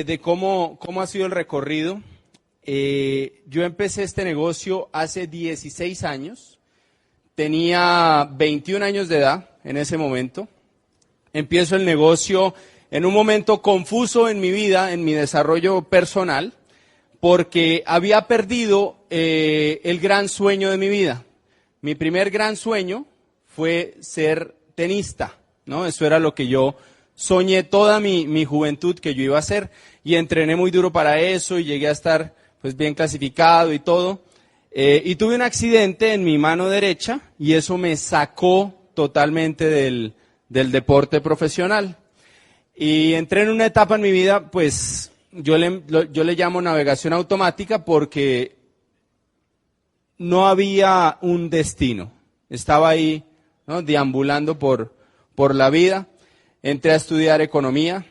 de cómo ha sido el recorrido. Yo empecé este negocio hace 16 años, tenía 21 años de edad en ese momento. Empiezo el negocio en un momento confuso en mi vida, en mi desarrollo personal, porque había perdido el gran sueño de mi vida. Mi primer gran sueño fue ser tenista, ¿no? Eso era lo que yo soñé toda mi juventud que yo iba a hacer, y entrené muy duro para eso y llegué a estar pues bien clasificado y todo. Y tuve un accidente en mi mano derecha y eso me sacó totalmente del deporte profesional. Y entré en una etapa en mi vida, pues yo le llamo navegación automática, porque no había un destino. Estaba ahí, ¿no?, deambulando por la vida. Entré a estudiar economía.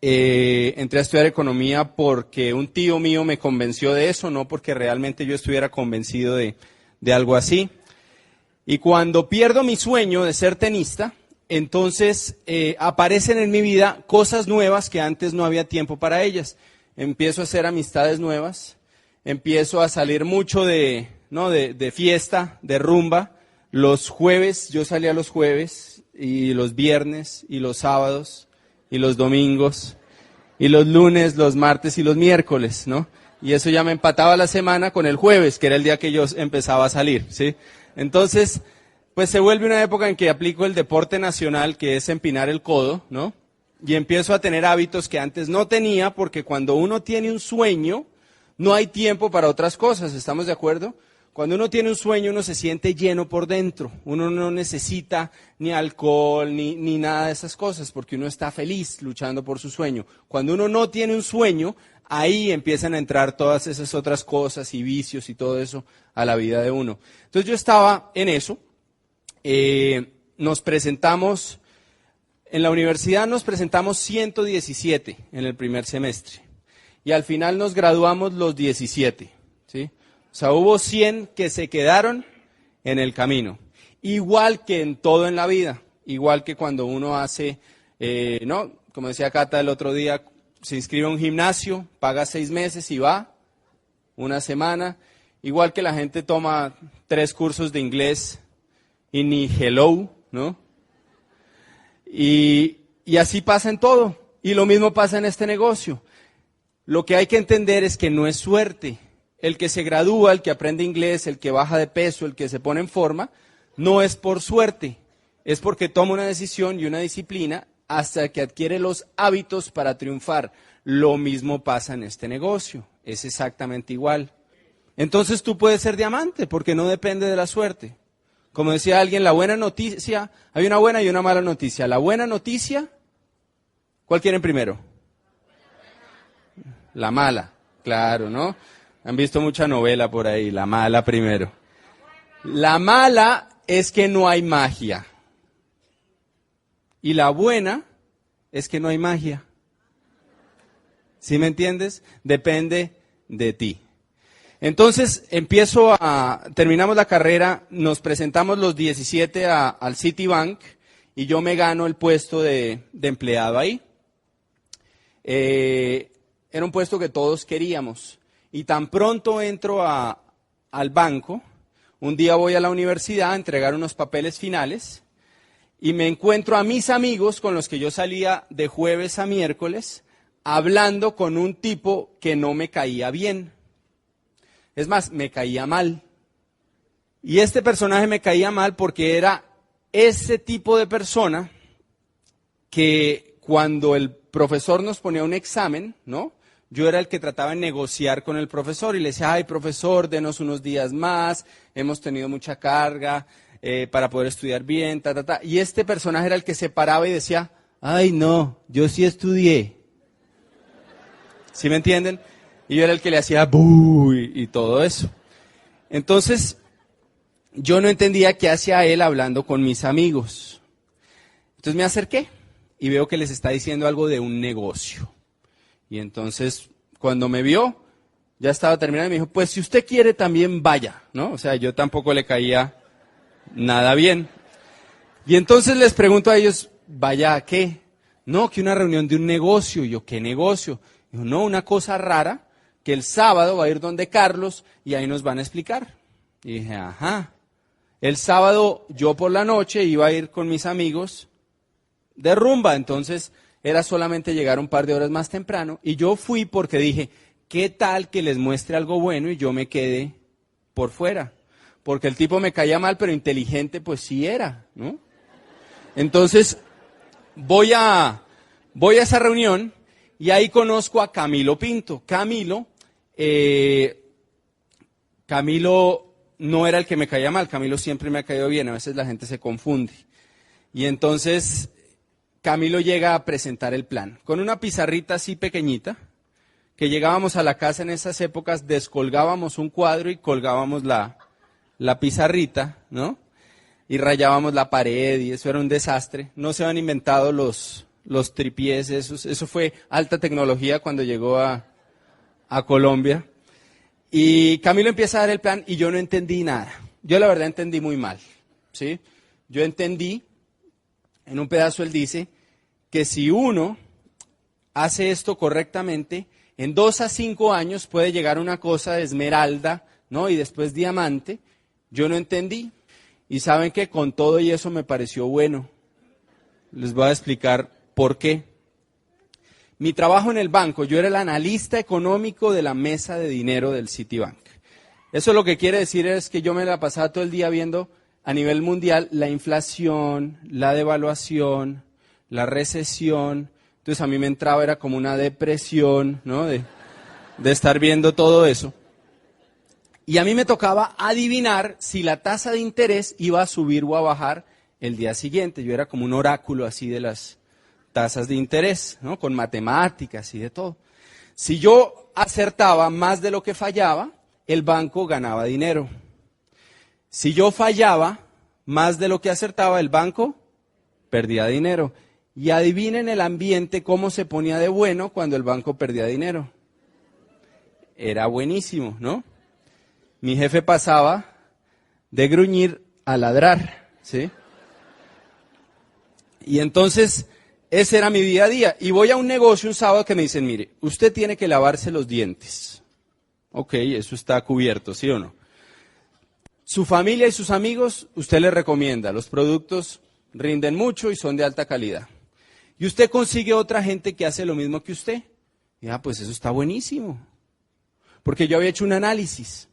Entré a estudiar economía porque un tío mío me convenció de eso, no porque realmente yo estuviera convencido de algo así. Y cuando pierdo mi sueño de ser tenista, entonces aparecen en mi vida cosas nuevas que antes no había tiempo para ellas. Empiezo a hacer amistades nuevas, empiezo a salir mucho de fiesta, de rumba. Los jueves, yo salía los jueves, y los viernes, y los sábados, y los domingos, y los lunes, los martes y los miércoles, ¿no? Y eso ya me empataba la semana con el jueves, que era el día que yo empezaba a salir, ¿sí? Entonces, pues se vuelve una época en que aplico el deporte nacional, que es empinar el codo, ¿no? Y empiezo a tener hábitos que antes no tenía, porque cuando uno tiene un sueño, no hay tiempo para otras cosas, ¿estamos de acuerdo? Cuando uno tiene un sueño, uno se siente lleno por dentro. Uno no necesita ni alcohol, ni nada de esas cosas, porque uno está feliz luchando por su sueño. Cuando uno no tiene un sueño, ahí empiezan a entrar todas esas otras cosas y vicios y todo eso a la vida de uno. Entonces yo estaba en eso. Nos presentamos, en la universidad nos presentamos 117 en el primer semestre. Y al final nos graduamos los 17, ¿sí? O sea, hubo 100 que se quedaron en el camino. Igual que en todo en la vida. Igual que cuando uno hace, ¿no? Como decía Cata el otro día, se inscribe a un gimnasio, paga 6 meses y va una semana. Igual que la gente toma 3 cursos de inglés y ni hello, ¿no? Y así pasa en todo. Y lo mismo pasa en este negocio. Lo que hay que entender es que no es suerte. El que se gradúa, el que aprende inglés, el que baja de peso, el que se pone en forma, no es por suerte, es porque toma una decisión y una disciplina hasta que adquiere los hábitos para triunfar. Lo mismo pasa en este negocio, es exactamente igual. Entonces tú puedes ser diamante porque no depende de la suerte. Como decía alguien, la buena noticia, hay una buena y una mala noticia. La buena noticia, ¿cuál quieren primero? La mala, claro, ¿no? Han visto mucha novela por ahí, la mala primero. La mala es que no hay magia. Y la buena es que no hay magia. ¿Sí me entiendes? Depende de ti. Entonces, terminamos la carrera, nos presentamos los 17 al Citibank y yo me gano el puesto de empleado ahí. Era un puesto que todos queríamos. Y tan pronto entro al banco, un día voy a la universidad a entregar unos papeles finales y me encuentro a mis amigos con los que yo salía de jueves a miércoles hablando con un tipo que no me caía bien. Es más, me caía mal. Y este personaje me caía mal porque era ese tipo de persona que cuando el profesor nos ponía un examen, ¿no?, yo era el que trataba de negociar con el profesor y le decía, ay, profesor, denos unos días más, hemos tenido mucha carga para poder estudiar bien, Y este personaje era el que se paraba y decía, ay, no, yo sí estudié. ¿Sí me entienden? Y yo era el que le hacía buh y todo eso. Entonces, yo no entendía qué hacía él hablando con mis amigos. Entonces me acerqué y veo que les está diciendo algo de un negocio. Y entonces, cuando me vio, ya estaba terminando y me dijo, pues si usted quiere también vaya, ¿no? O sea, yo tampoco le caía nada bien. Y entonces les pregunto a ellos, ¿vaya a qué? No, que una reunión de un negocio. Y yo, ¿qué negocio? Dijo, no, una cosa rara, que el sábado va a ir donde Carlos y ahí nos van a explicar. Y dije, ajá. El sábado yo por la noche iba a ir con mis amigos de rumba, entonces era solamente llegar un par de horas más temprano. Y yo fui porque dije, ¿qué tal que les muestre algo bueno y yo me quede por fuera? Porque el tipo me caía mal, pero inteligente pues sí era, ¿no? Entonces voy a esa reunión y ahí conozco a Camilo Pinto. Camilo no era el que me caía mal, Camilo siempre me ha caído bien, a veces la gente se confunde. Y entonces Camilo llega a presentar el plan, con una pizarrita así pequeñita, que llegábamos a la casa en esas épocas, descolgábamos un cuadro y colgábamos la pizarrita, ¿no? Y rayábamos la pared y eso era un desastre. No se habían inventado los tripiés, eso fue alta tecnología cuando llegó a Colombia. Y Camilo empieza a dar el plan y yo no entendí nada. Yo la verdad entendí muy mal, ¿sí? Yo entendí, en un pedazo él dice, que si uno hace esto correctamente, en 2 a 5 años puede llegar a una cosa de esmeralda, ¿no? Y después diamante. Yo no entendí. Y saben que con todo y eso me pareció bueno. Les voy a explicar por qué. Mi trabajo en el banco, yo era el analista económico de la mesa de dinero del Citibank. Eso lo que quiere decir es que yo me la pasaba todo el día viendo a nivel mundial la inflación, la devaluación, la recesión. Entonces a mí me entraba, era como una depresión, ¿no? De estar viendo todo eso. Y a mí me tocaba adivinar si la tasa de interés iba a subir o a bajar el día siguiente. Yo era como un oráculo así de las tasas de interés, ¿no? Con matemáticas y de todo. Si yo acertaba más de lo que fallaba, el banco ganaba dinero. Si yo fallaba más de lo que acertaba, el banco perdía dinero. Y adivinen el ambiente cómo se ponía de bueno cuando el banco perdía dinero. Era buenísimo, ¿no? Mi jefe pasaba de gruñir a ladrar, ¿sí? Y entonces, ese era mi día a día. Y voy a un negocio un sábado que me dicen, mire, usted tiene que lavarse los dientes. Ok, eso está cubierto, ¿sí o no? Su familia y sus amigos, usted les recomienda. Los productos rinden mucho y son de alta calidad. Y usted consigue otra gente que hace lo mismo que usted. Y pues eso está buenísimo. Porque yo había hecho un análisis.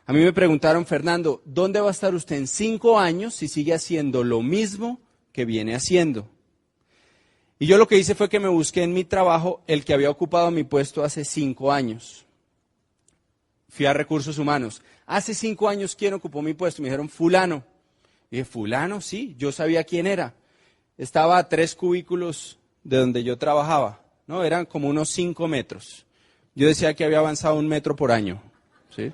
A mí me preguntaron, Fernando, ¿dónde va a estar usted en 5 años si sigue haciendo lo mismo que viene haciendo? Y yo lo que hice fue que me busqué en mi trabajo el que había ocupado mi puesto hace 5 años. Fui a Recursos Humanos. Hace 5 años, ¿quién ocupó mi puesto? Me dijeron, fulano. Y dije, fulano, sí, yo sabía quién era. Estaba a 3 cubículos de donde yo trabajaba, ¿no? Eran como unos 5 metros. Yo decía que había avanzado 1 metro por año, ¿sí?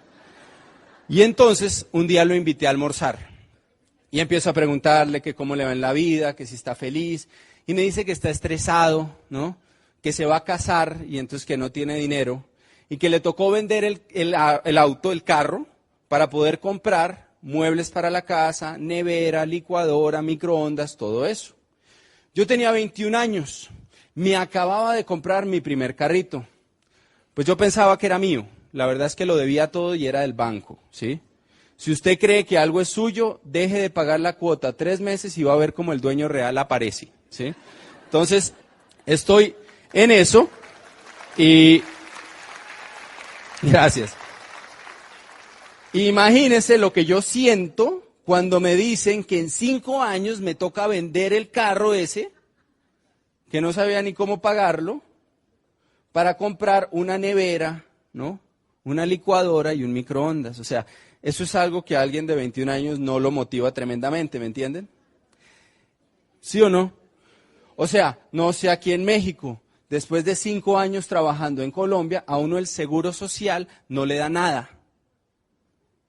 Y entonces, un día lo invité a almorzar. Y empiezo a preguntarle que cómo le va en la vida, que si está feliz. Y me dice que está estresado, ¿no? Que se va a casar y entonces que no tiene dinero. Y que le tocó vender el auto, el carro, para poder comprar muebles para la casa, nevera, licuadora, microondas, todo eso. Yo tenía 21 años. Me acababa de comprar mi primer carrito. Pues yo pensaba que era mío. La verdad es que lo debía todo y era del banco, ¿sí? Si usted cree que algo es suyo, deje de pagar la cuota 3 meses y va a ver cómo el dueño real aparece, ¿sí? Entonces, estoy en eso y... Gracias. Imagínense lo que yo siento cuando me dicen que en 5 años me toca vender el carro ese, que no sabía ni cómo pagarlo, para comprar una nevera, ¿no? Una licuadora y un microondas. O sea, eso es algo que a alguien de 21 años no lo motiva tremendamente, ¿me entienden? ¿Sí o no? O sea, no sé, aquí en México, después de 5 años trabajando en Colombia, a uno el seguro social no le da nada.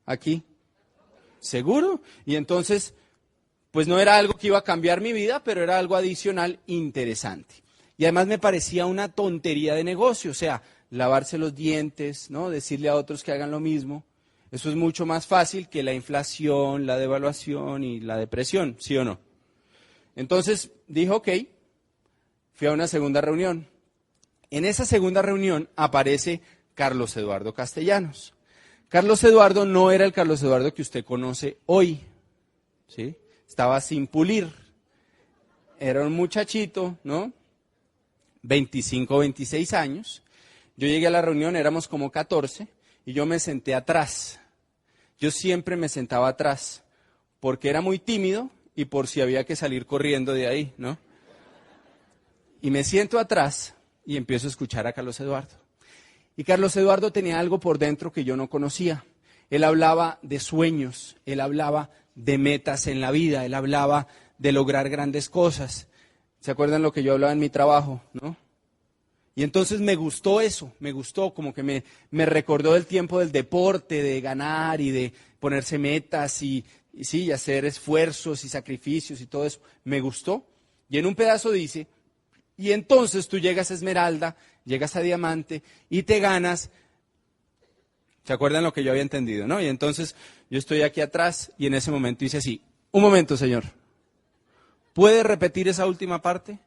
Aquí. ¿Seguro? Y entonces, pues no era algo que iba a cambiar mi vida, pero era algo adicional interesante. Y además me parecía una tontería de negocio, o sea, lavarse los dientes, ¿no? Decirle a otros que hagan lo mismo. Eso es mucho más fácil que la inflación, la devaluación y la depresión, ¿sí o no? Entonces dije, ok, fui a una segunda reunión. En esa segunda reunión aparece Carlos Eduardo Castellanos. Carlos Eduardo no era el Carlos Eduardo que usted conoce hoy, ¿sí? Estaba sin pulir. Era un muchachito, ¿no? 25, 26 años. Yo llegué a la reunión, éramos como 14, y yo me senté atrás. Yo siempre me sentaba atrás, porque era muy tímido y por si había que salir corriendo de ahí, ¿no? Y me siento atrás y empiezo a escuchar a Carlos Eduardo. Y Carlos Eduardo tenía algo por dentro que yo no conocía. Él hablaba de sueños, él hablaba de metas en la vida, él hablaba de lograr grandes cosas. ¿Se acuerdan lo que yo hablaba en mi trabajo, no? Y entonces me gustó eso, me gustó, como que me recordó el tiempo del deporte, de ganar y de ponerse metas y sí, y hacer esfuerzos y sacrificios y todo eso. Me gustó. Y en un pedazo dice, y entonces tú llegas a Esmeralda, llegas a Diamante y te ganas. ¿Se acuerdan lo que yo había entendido, no? Y entonces yo estoy aquí atrás y en ese momento dice así, un momento, señor, ¿puede repetir esa última parte?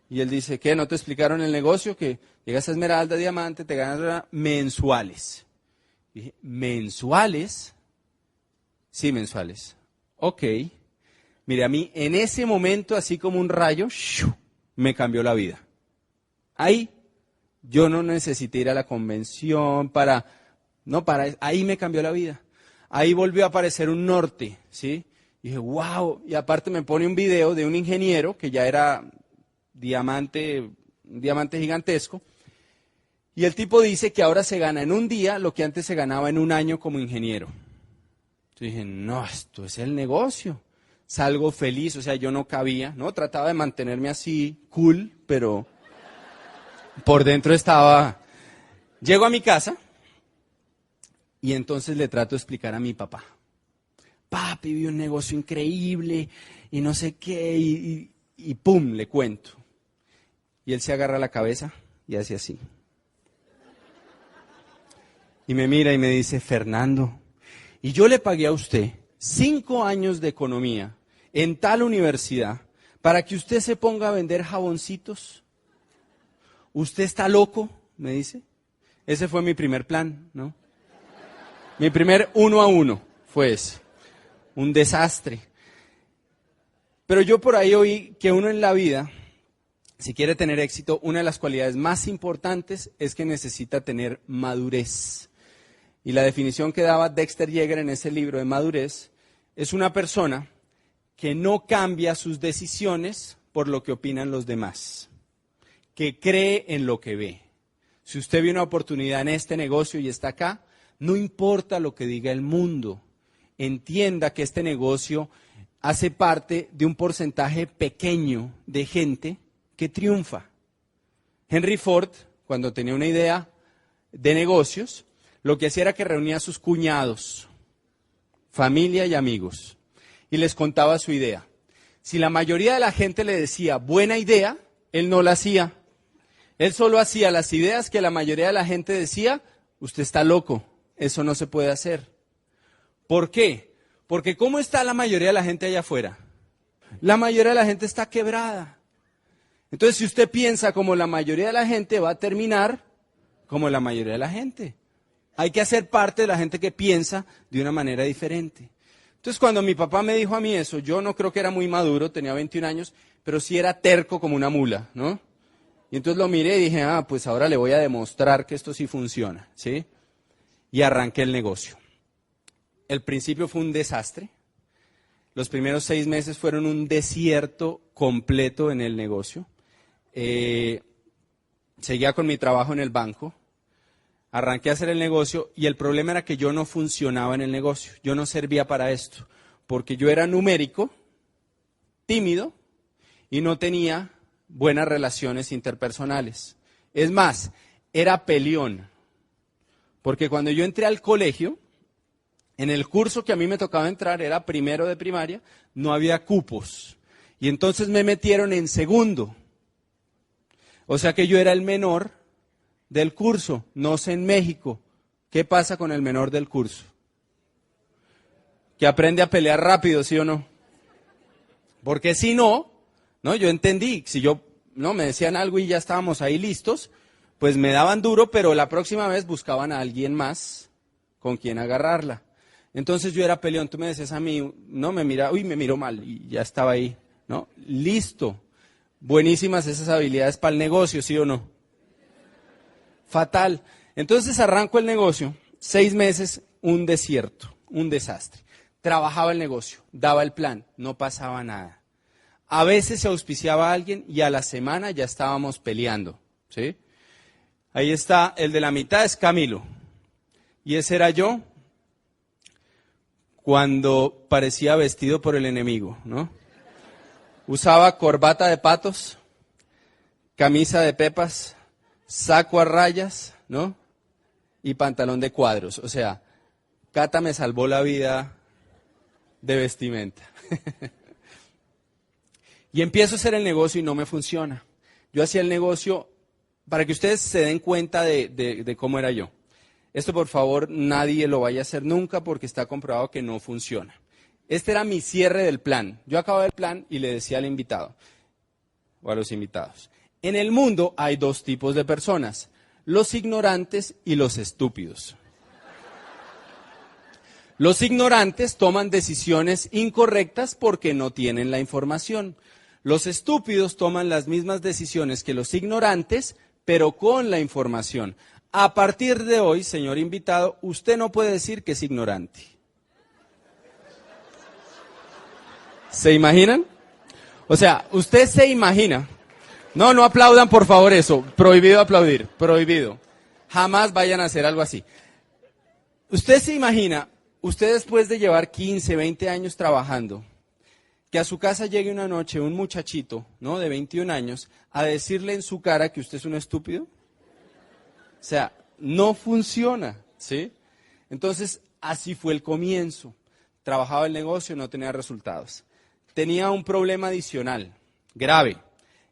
Y él dice, ¿qué? ¿No te explicaron el negocio? Que llegas a Esmeralda, Diamante, te ganas mensuales. Y dije, ¿mensuales? Sí, mensuales. Ok. Mire, a mí en ese momento, así como un rayo, me cambió la vida. Ahí yo no necesité ir a la convención ahí me cambió la vida. Ahí volvió a aparecer un norte, ¿sí? Y dije, wow, y aparte me pone un video de un ingeniero que ya era un diamante gigantesco, y el tipo dice que ahora se gana en un día lo que antes se ganaba en un año como ingeniero. Yo dije, no, esto es el negocio. Salgo feliz, o sea, yo no cabía, ¿no? Trataba de mantenerme así, cool, pero por dentro estaba. Llego a mi casa y entonces le trato de explicar a mi papá. Papi, vi un negocio increíble y no sé qué, y pum, le cuento. Y él se agarra la cabeza y hace así. Y me mira y me dice, Fernando, y yo le pagué a usted 5 años de economía en tal universidad para que usted se ponga a vender jaboncitos. ¿Usted está loco? Me dice. Ese fue mi primer plan, ¿no? Mi primer 1 a 1 fue ese. Un desastre. Pero yo por ahí oí que uno en la vida, si quiere tener éxito, una de las cualidades más importantes es que necesita tener madurez. Y la definición que daba Dexter Yeager en ese libro de madurez es una persona que no cambia sus decisiones por lo que opinan los demás, que cree en lo que ve. Si usted ve una oportunidad en este negocio y está acá, no importa lo que diga el mundo, entienda que este negocio hace parte de un porcentaje pequeño de gente que triunfa. Henry Ford, cuando tenía una idea de negocios, lo que hacía era que reunía a sus cuñados, familia y amigos, y les contaba su idea. Si la mayoría de la gente le decía buena idea, él no la hacía. Él solo hacía las ideas que la mayoría de la gente decía, usted está loco, eso no se puede hacer. ¿Por qué? Porque ¿cómo está la mayoría de la gente allá afuera? La mayoría de la gente está quebrada. Entonces, si usted piensa como la mayoría de la gente, va a terminar como la mayoría de la gente. Hay que hacer parte de la gente que piensa de una manera diferente. Entonces, cuando mi papá me dijo a mí eso, yo no creo que era muy maduro, tenía 21 años, pero sí era terco como una mula, ¿no? Y entonces lo miré y dije, pues ahora le voy a demostrar que esto sí funciona, ¿sí? Y arranqué el negocio. El principio fue un desastre. Los primeros 6 meses fueron un desierto completo en el negocio. Seguía con mi trabajo en el banco. Arranqué a hacer el negocio y el problema era que yo no funcionaba en el negocio. Yo no servía para esto, porque yo era numérico, tímido y no tenía buenas relaciones interpersonales. Es más, era peleón, porque cuando yo entré al colegio, en el curso que a mí me tocaba entrar, era primero de primaria, no había cupos. Y entonces me metieron en segundo. O sea que yo era el menor del curso. No sé en México qué pasa con el menor del curso. Que aprende a pelear rápido, ¿sí o no? Porque si no, yo entendí, si yo no, me decían algo y ya estábamos ahí listos, pues me daban duro, pero la próxima vez buscaban a alguien más con quien agarrarla. Entonces yo era peleón, tú me decías a mí, no, me mira, uy, me miró mal y ya estaba ahí, ¿no? Listo. Buenísimas esas habilidades para el negocio, ¿sí o no? Fatal. Entonces arranco el negocio, 6 meses, un desierto, un desastre. Trabajaba el negocio, daba el plan, no pasaba nada. A veces se auspiciaba a alguien y a la semana ya estábamos peleando, ¿sí? Ahí está, el de la mitad es Camilo. Y ese era yo cuando parecía vestido por el enemigo, ¿no? Usaba corbata de patos, camisa de pepas, saco a rayas, ¿no? Y pantalón de cuadros. O sea, Cata me salvó la vida de vestimenta. Y empiezo a hacer el negocio y no me funciona. Yo hacía el negocio, para que ustedes se den cuenta de cómo era yo. Esto, por favor, nadie lo vaya a hacer nunca porque está comprobado que no funciona. Este era mi cierre del plan. Yo acababa el plan y le decía al invitado, o a los invitados, en el mundo hay 2 tipos de personas, los ignorantes y los estúpidos. Los ignorantes toman decisiones incorrectas porque no tienen la información. Los estúpidos toman las mismas decisiones que los ignorantes, pero con la información. A partir de hoy, señor invitado, usted no puede decir que es ignorante. ¿Se imaginan? O sea, usted se imagina. No, no aplaudan por favor eso. Prohibido aplaudir, prohibido. Jamás vayan a hacer algo así. Usted se imagina, usted después de llevar 15, 20 años trabajando, que a su casa llegue una noche un muchachito, ¿no?, de 21 años, a decirle en su cara que usted es un estúpido. O sea, no funciona, ¿sí? Entonces, así fue el comienzo. Trabajaba el negocio, no tenía resultados. Tenía un problema adicional, grave.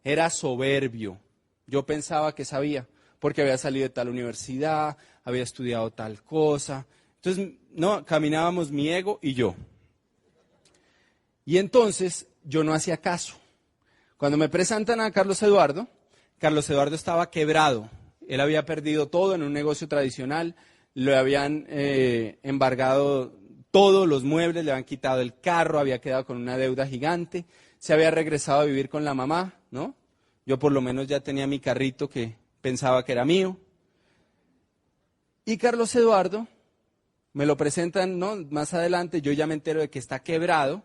Era soberbio. Yo pensaba que sabía, porque había salido de tal universidad, había estudiado tal cosa. Entonces, no, caminábamos mi ego y yo. Y entonces, yo no hacía caso. Cuando me presentan a Carlos Eduardo estaba quebrado. Él había perdido todo en un negocio tradicional, le habían embargado todos los muebles, le habían quitado el carro, había quedado con una deuda gigante, se había regresado a vivir con la mamá, ¿no? Yo por lo menos ya tenía mi carrito que pensaba que era mío. Y Carlos Eduardo, me lo presentan, ¿no?, más adelante, yo ya me entero de que está quebrado,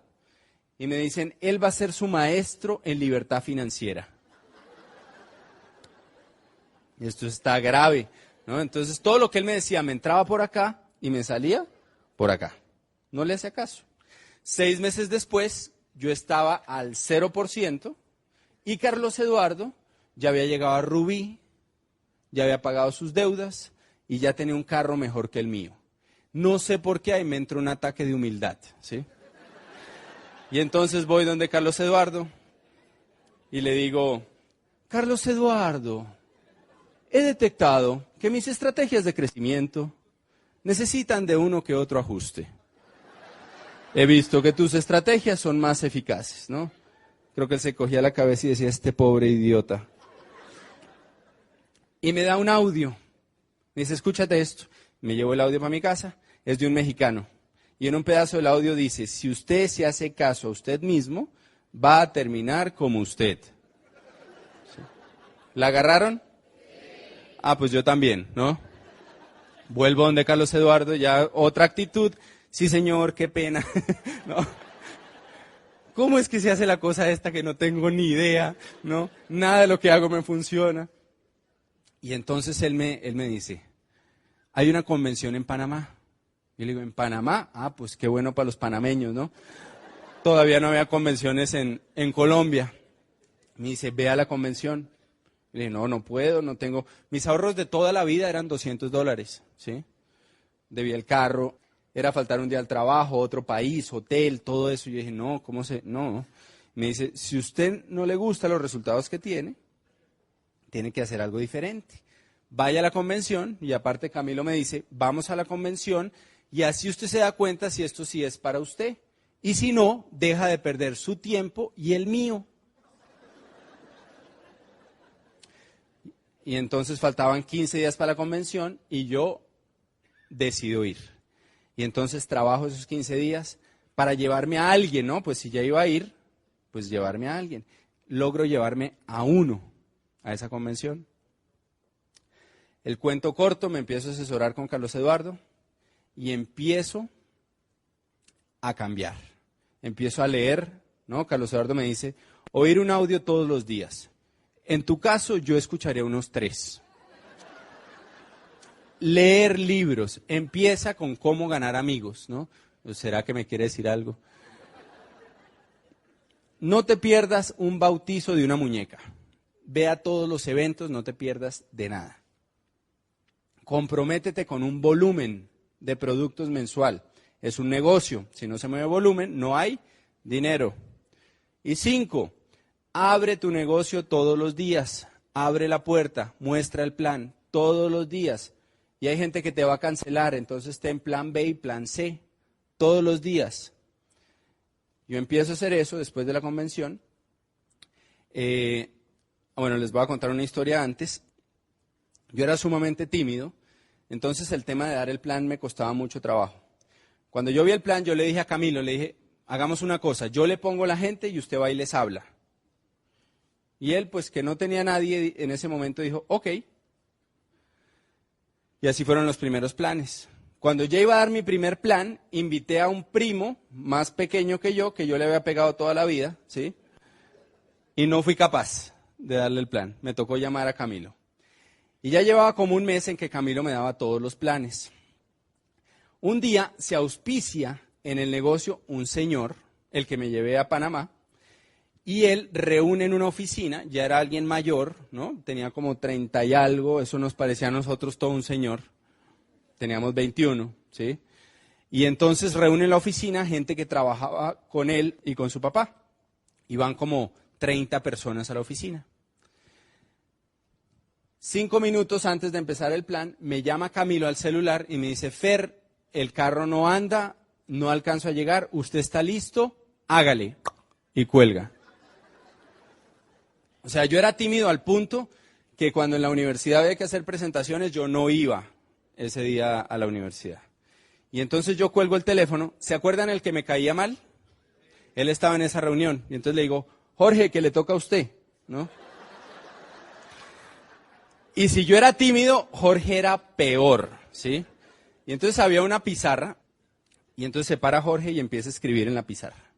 y me dicen, él va a ser su maestro en libertad financiera. Y esto está grave, ¿no? Entonces todo lo que él me decía me entraba por acá y me salía por acá. No le hacía caso. 6 meses después yo estaba al 0% y Carlos Eduardo ya había llegado a Rubí, ya había pagado sus deudas y ya tenía un carro mejor que el mío. No sé por qué ahí me entró un ataque de humildad, ¿sí? Y entonces voy donde Carlos Eduardo y le digo, Carlos Eduardo, he detectado que mis estrategias de crecimiento necesitan de uno que otro ajuste. He visto que tus estrategias son más eficaces, ¿no? Creo que él se cogía la cabeza y decía, este pobre idiota. Y me da un audio. Me dice, escúchate esto. Me llevo el audio para mi casa. Es de un mexicano. Y en un pedazo del audio dice, si usted se hace caso a usted mismo, va a terminar como usted. ¿Sí? ¿La agarraron? Ah, pues yo también, ¿no? Vuelvo donde Carlos Eduardo, ya otra actitud. Sí, señor, qué pena. ¿No? ¿Cómo es que se hace la cosa esta que no tengo ni idea? ¿No? Nada de lo que hago me funciona. Y entonces él me dice, hay una convención en Panamá. Y le digo, ¿en Panamá? Ah, pues qué bueno para los panameños, ¿no? Todavía no había convenciones en Colombia. Me dice, ve a la convención. Le dije, no puedo, no tengo. Mis ahorros de toda la vida eran $200, ¿sí? Debía el carro, era faltar un día al trabajo, otro país, hotel, todo eso. Y yo dije, no, ¿cómo se...? No. Me dice, si usted no le gustan los resultados que tiene que hacer algo diferente. Vaya a la convención, y aparte Camilo me dice, vamos a la convención, y así usted se da cuenta si esto sí es para usted. Y si no, deja de perder su tiempo y el mío. Y entonces faltaban 15 días para la convención y yo decido ir. Y entonces trabajo esos 15 días para llevarme a alguien, ¿no? Pues si ya iba a ir, pues llevarme a alguien. Logro llevarme a uno a esa convención. El cuento corto, me empiezo a asesorar con Carlos Eduardo y empiezo a cambiar. Empiezo a leer, ¿no? Carlos Eduardo me dice, oír un audio todos los días. En tu caso, yo escucharé unos 3. Leer libros. Empieza con cómo ganar amigos, ¿no? ¿Será que me quiere decir algo? No te pierdas un bautizo de una muñeca. Ve a todos los eventos, no te pierdas de nada. Comprométete con un volumen de productos mensual. Es un negocio. Si no se mueve volumen, no hay dinero. Y 5, abre tu negocio todos los días. Abre la puerta, muestra el plan todos los días. Y hay gente que te va a cancelar, entonces ten plan B y plan C todos los días. Yo empiezo a hacer eso después de la convención. Bueno, les voy a contar una historia antes. Yo era sumamente tímido, entonces el tema de dar el plan me costaba mucho trabajo. Cuando yo vi el plan, yo le dije a Camilo, le dije, hagamos una cosa, yo le pongo la gente y usted va y les habla. Y él, pues que no tenía nadie en ese momento, dijo, ok. Y así fueron los primeros planes. Cuando ya iba a dar mi primer plan, invité a un primo más pequeño que yo le había pegado toda la vida, ¿sí? Y no fui capaz de darle el plan. Me tocó llamar a Camilo. Y ya llevaba como un mes en que Camilo me daba todos los planes. Un día se auspicia en el negocio un señor, el que me llevé a Panamá, y él reúne en una oficina, ya era alguien mayor, ¿no? Tenía como 30 y algo, eso nos parecía a nosotros todo un señor. Teníamos 21, ¿sí? Y entonces reúne en la oficina gente que trabajaba con él y con su papá. Iban como 30 personas a la oficina. 5 minutos antes de empezar el plan, me llama Camilo al celular y me dice, Fer, el carro no anda, no alcanzo a llegar, ¿usted está listo? Hágale. Y cuelga. O sea, yo era tímido al punto que cuando en la universidad había que hacer presentaciones, yo no iba ese día a la universidad. Y entonces yo cuelgo el teléfono. ¿Se acuerdan el que me caía mal? Él estaba en esa reunión. Y entonces le digo, Jorge, que le toca a usted, ¿no? Y si yo era tímido, Jorge era peor, ¿sí? Y entonces había una pizarra. Y entonces se para Jorge y empieza a escribir en la pizarra.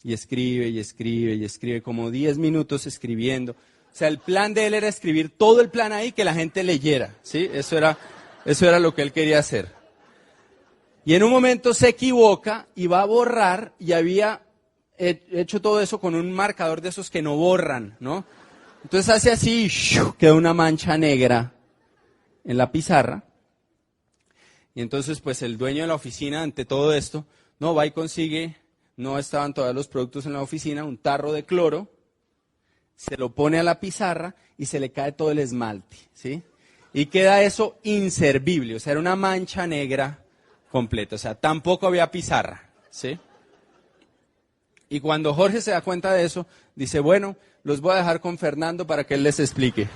Y escribe, y escribe, y escribe, como 10 minutos escribiendo. O sea, el plan de él era escribir todo el plan ahí, que la gente leyera, ¿sí? Eso era lo que él quería hacer. Y en un momento se equivoca y va a borrar, y había hecho todo eso con un marcador de esos que no borran, ¿no? Entonces hace así, queda una mancha negra en la pizarra. Y entonces, pues el dueño de la oficina, ante todo esto, no va y consigue, no estaban todos los productos en la oficina, un tarro de cloro, se lo pone a la pizarra y se le cae todo el esmalte, ¿sí? Y queda eso inservible, o sea, era una mancha negra completa, o sea, tampoco había pizarra, ¿sí? Y cuando Jorge se da cuenta de eso, dice, bueno, los voy a dejar con Fernando para que él les explique.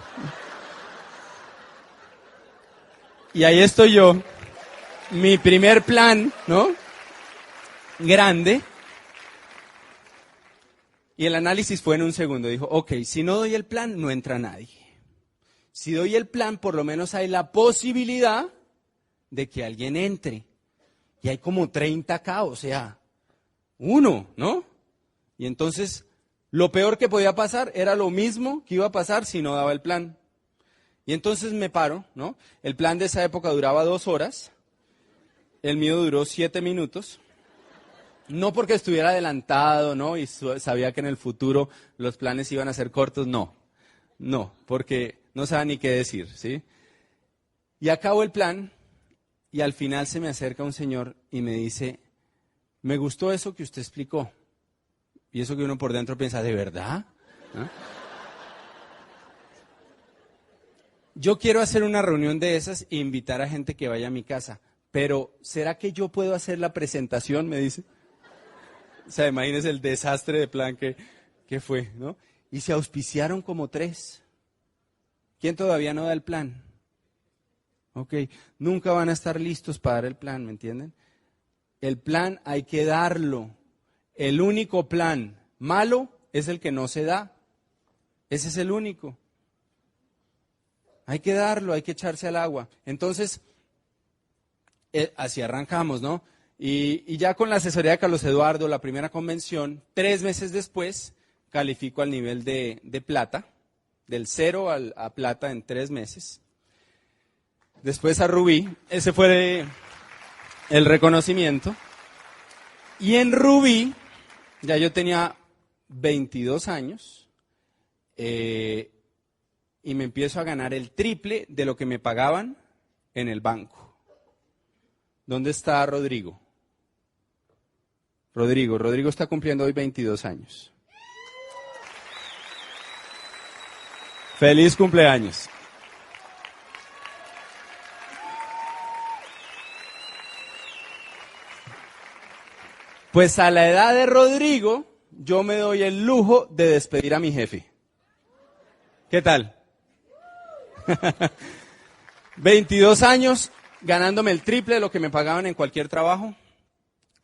Y ahí estoy yo, mi primer plan, ¿no? Grande. Y el análisis fue en un segundo. Dijo, ok, si no doy el plan, no entra nadie. Si doy el plan, por lo menos hay la posibilidad de que alguien entre. Y hay como 30 acá, o sea, uno, ¿no? Y entonces, lo peor que podía pasar era lo mismo que iba a pasar si no daba el plan. Y entonces me paro, ¿no? El plan de esa época duraba 2 horas. El mío duró 7 minutos. No porque estuviera adelantado, ¿no? Y sabía que en el futuro los planes iban a ser cortos, no. No, porque no sabía ni qué decir, ¿sí? Y acabo el plan y al final se me acerca un señor y me dice, me gustó eso que usted explicó. Y eso que uno por dentro piensa, ¿de verdad? ¿Ah? Yo quiero hacer una reunión de esas e invitar a gente que vaya a mi casa, pero ¿será que yo puedo hacer la presentación? Me dice. O sea, imagínense el desastre de plan que fue, ¿no? Y se auspiciaron como 3. ¿Quién todavía no da el plan? Ok, nunca van a estar listos para dar el plan, ¿me entienden? El plan hay que darlo. El único plan malo es el que no se da. Ese es el único. Hay que darlo, hay que echarse al agua. Entonces, así arrancamos, ¿no? Y ya con la asesoría de Carlos Eduardo, la primera convención, 3 meses después, califico al nivel de plata, del 0 a plata en 3 meses. Después a Rubí, ese fue el reconocimiento. Y en Rubí, ya yo tenía 22 años, y me empiezo a ganar el triple de lo que me pagaban en el banco. ¿Dónde está Rodrigo? Rodrigo está cumpliendo hoy 22 años. ¡Feliz cumpleaños! Pues a la edad de Rodrigo, yo me doy el lujo de despedir a mi jefe. ¿Qué tal? 22 años ganándome el triple de lo que me pagaban en cualquier trabajo.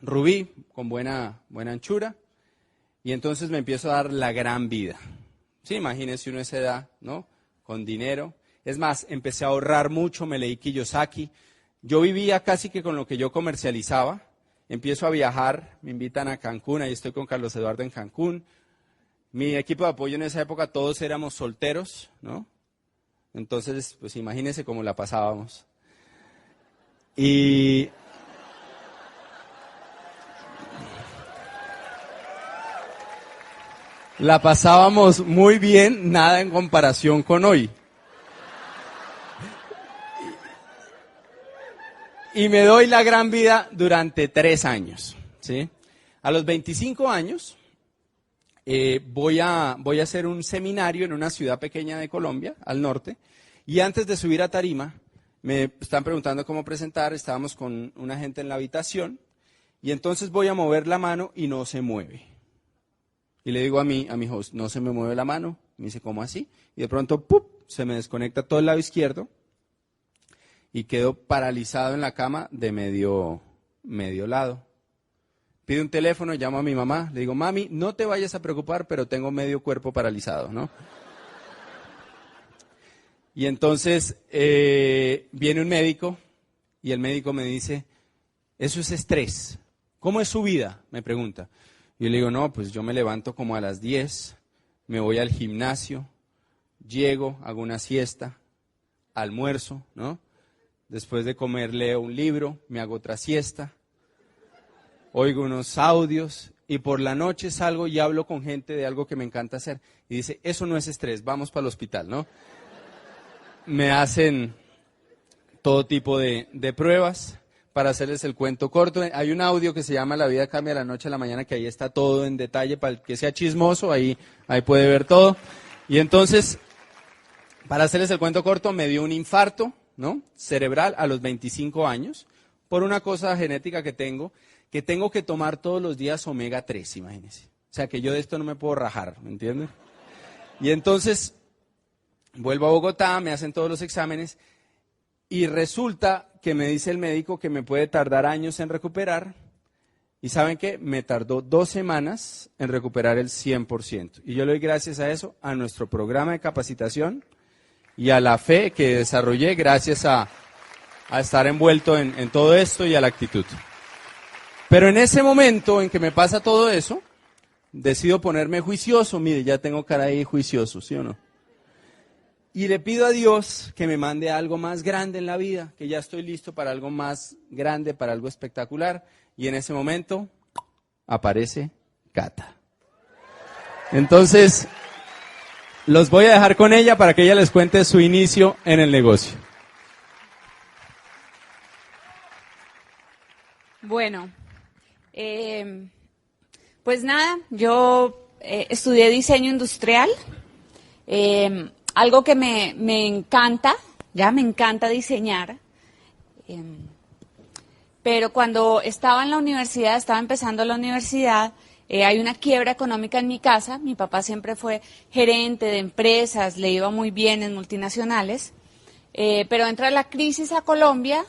Rubí, con buena anchura. Y entonces me empiezo a dar la gran vida. Sí, imagínense uno a esa edad, ¿no? Con dinero. Es más, empecé a ahorrar mucho, me leí Kiyosaki. Yo vivía casi que con lo que yo comercializaba. Empiezo a viajar, me invitan a Cancún, ahí estoy con Carlos Eduardo en Cancún. Mi equipo de apoyo en esa época todos éramos solteros, ¿no? Entonces, pues imagínense cómo la pasábamos. Y la pasábamos muy bien, nada en comparación con hoy. Y me doy la gran vida durante 3 años, ¿sí? A los 25 años voy a hacer un seminario en una ciudad pequeña de Colombia, al norte, y antes de subir a tarima, me están preguntando cómo presentar, estábamos con una gente en la habitación, y entonces voy a mover la mano y no se mueve. Y le digo a mi host, no se me mueve la mano, me dice, ¿cómo así? Y de pronto, ¡pup!, se me desconecta todo el lado izquierdo, y quedo paralizado en la cama de medio lado. Pido un teléfono, llamo a mi mamá, le digo, mami, no te vayas a preocupar, pero tengo medio cuerpo paralizado, ¿no? Y entonces viene un médico y el médico me dice, eso es estrés. ¿Cómo es su vida?, me pregunta. Yo le digo, no, pues yo me levanto como a las 10, me voy al gimnasio, llego, hago una siesta, almuerzo, ¿no? Después de comer leo un libro, me hago otra siesta, oigo unos audios y por la noche salgo y hablo con gente de algo que me encanta hacer. Y dice, eso no es estrés, vamos para el hospital, ¿no? Me hacen todo tipo de pruebas para hacerles el cuento corto. Hay un audio que se llama La vida cambia de la noche a la mañana, que ahí está todo en detalle, para el que sea chismoso, ahí puede ver todo. Y entonces, para hacerles el cuento corto, me dio un infarto, ¿no?, cerebral a los 25 años, por una cosa genética que tengo que tomar todos los días omega 3, imagínense. O sea, que yo de esto no me puedo rajar, ¿me entienden? Y entonces, vuelvo a Bogotá, me hacen todos los exámenes, y resulta que me dice el médico que me puede tardar años en recuperar, y ¿saben qué? Me tardó 2 semanas en recuperar el 100%. Y yo le doy gracias a eso, a nuestro programa de capacitación, y a la fe que desarrollé gracias a estar envuelto en todo esto y a la actitud. Pero en ese momento en que me pasa todo eso, decido ponerme juicioso. Mire, ya tengo cara ahí juicioso, ¿sí o no? Y le pido a Dios que me mande algo más grande en la vida, que ya estoy listo para algo más grande, para algo espectacular. Y en ese momento aparece Cata. Entonces, los voy a dejar con ella para que ella les cuente su inicio en el negocio. Bueno, pues nada, yo estudié diseño industrial, algo que me encanta, ya me encanta diseñar, pero cuando estaba en la universidad, estaba empezando la universidad, hay una quiebra económica en mi casa. Mi papá siempre fue gerente de empresas, le iba muy bien en multinacionales, pero entra la crisis a Colombia